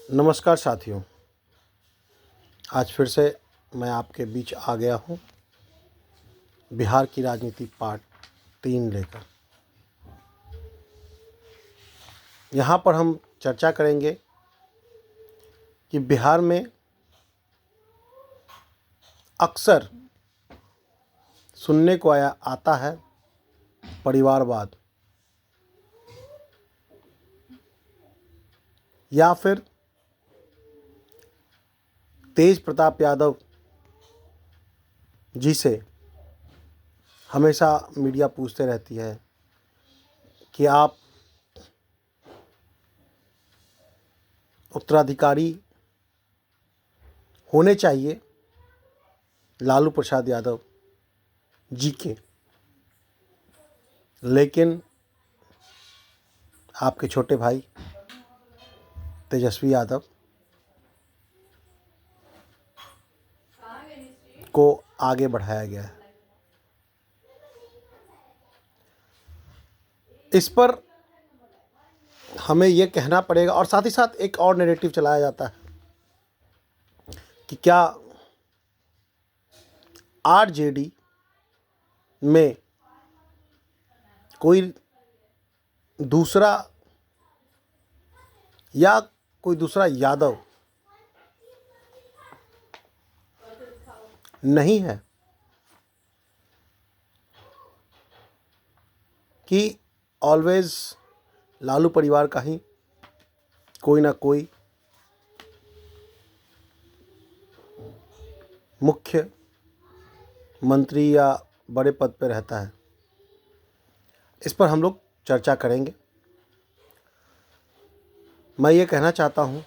नमस्कार साथियों। आज फिर से मैं आपके बीच आ गया हूँ बिहार की राजनीति पार्ट 3 लेकर। यहाँ पर हम चर्चा करेंगे कि बिहार में अक्सर सुनने को आता है परिवारवाद या फिर तेज प्रताप यादव जी से हमेशा मीडिया पूछते रहती है कि आप उत्तराधिकारी होने चाहिए लालू प्रसाद यादव जी के, लेकिन आपके छोटे भाई तेजस्वी यादव को आगे बढ़ाया गया है। इस पर हमें ये कहना पड़ेगा और साथ ही साथ एक और नैरेटिव चलाया जाता है कि क्या आरजेडी में कोई दूसरा या कोई दूसरा यादव नहीं है कि ऑलवेज लालू परिवार का ही कोई ना कोई मुख्य मंत्री या बड़े पद पर रहता है। इस पर हम लोग चर्चा करेंगे। मैं ये कहना चाहता हूँ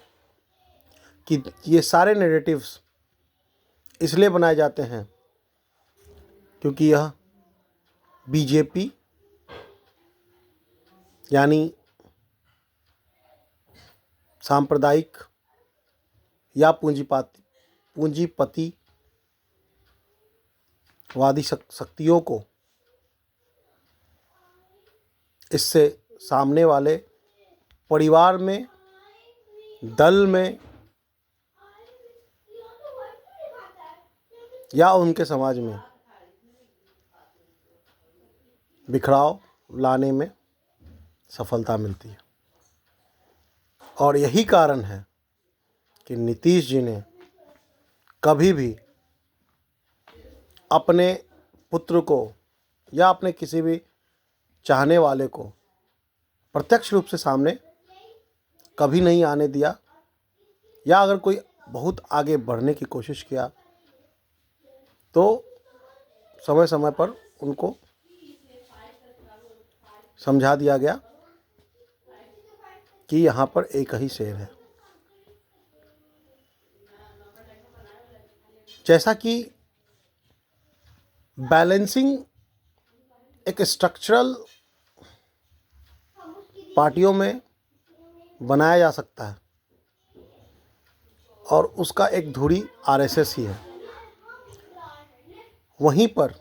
कि ये सारे नैरेटिव्स इसलिए बनाए जाते हैं क्योंकि यह बीजेपी यानी सांप्रदायिक या पूंजीपतिवादी शक्तियों को इससे सामने वाले परिवार में, दल में या उनके समाज में बिखराव लाने में सफलता मिलती है। और यही कारण है कि नीतीश जी ने कभी भी अपने पुत्र को या अपने किसी भी चाहने वाले को प्रत्यक्ष रूप से सामने कभी नहीं आने दिया, या अगर कोई बहुत आगे बढ़ने की कोशिश किया तो समय समय पर उनको समझा दिया गया कि यहाँ पर एक ही शेर है। जैसा कि बैलेंसिंग एक स्ट्रक्चरल पार्टियों में बनाया जा सकता है और उसका एक धुरी आरएसएस ही है, वहीं पर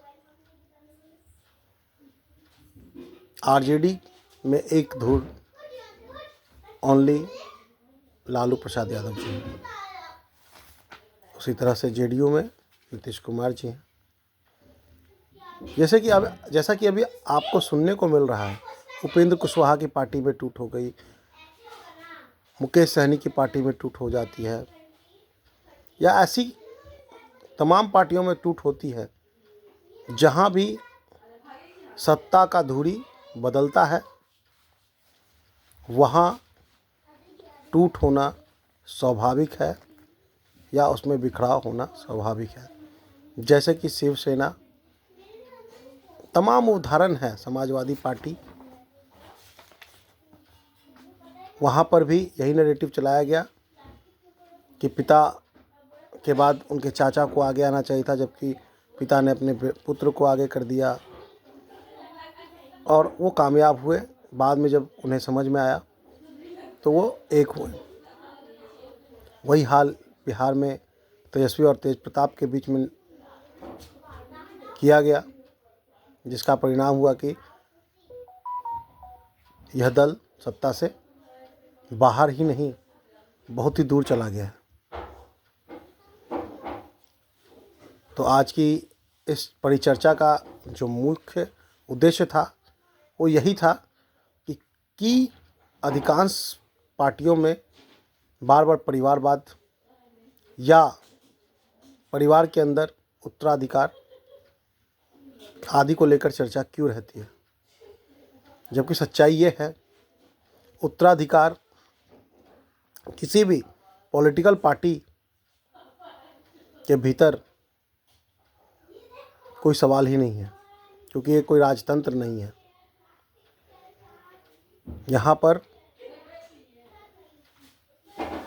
आरजेडी में एक धुर ओनली लालू प्रसाद यादव जी हैं। उसी तरह से जेडीयू में नीतीश कुमार जी हैं। जैसा कि अभी आपको सुनने को मिल रहा है, उपेंद्र कुशवाहा की पार्टी में टूट हो गई, मुकेश सहनी की पार्टी में टूट हो जाती है, या ऐसी तमाम पार्टियों में टूट होती है जहां भी सत्ता का धुरी बदलता है, वहां टूट होना स्वाभाविक है या उसमें बिखराव होना स्वाभाविक है। जैसे कि शिवसेना, तमाम उदाहरण है, समाजवादी पार्टी, वहाँ पर भी यही नैरेटिव चलाया गया कि पिता के बाद उनके चाचा को आगे आना चाहिए था, जबकि पिता ने अपने पुत्र को आगे कर दिया और वो कामयाब हुए। बाद में जब उन्हें समझ में आया तो वो एक हुए। वही हाल बिहार में तेजस्वी और तेज प्रताप के बीच में किया गया, जिसका परिणाम हुआ कि यह दल सत्ता से बाहर ही नहीं बहुत ही दूर चला गया है। तो आज की इस परिचर्चा का जो मुख्य उद्देश्य था वो यही था कि अधिकांश पार्टियों में बार बार परिवारवाद या परिवार के अंदर उत्तराधिकार आदि को लेकर चर्चा क्यों रहती है, जबकि सच्चाई ये है उत्तराधिकार किसी भी पॉलिटिकल पार्टी के भीतर कोई सवाल ही नहीं है, क्योंकि ये कोई राजतंत्र नहीं है। यहाँ पर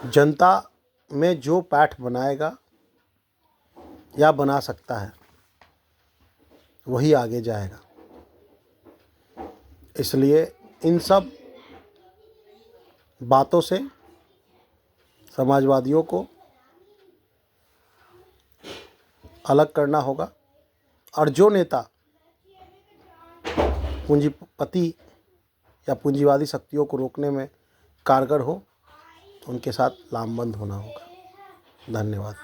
जनता में जो पैठ बनाएगा या बना सकता है वही आगे जाएगा। इसलिए इन सब बातों से समाजवादियों को अलग करना होगा, और जो नेता पूंजीपति या पूंजीवादी शक्तियों को रोकने में कारगर हो उनके साथ लामबंद होना होगा। धन्यवाद।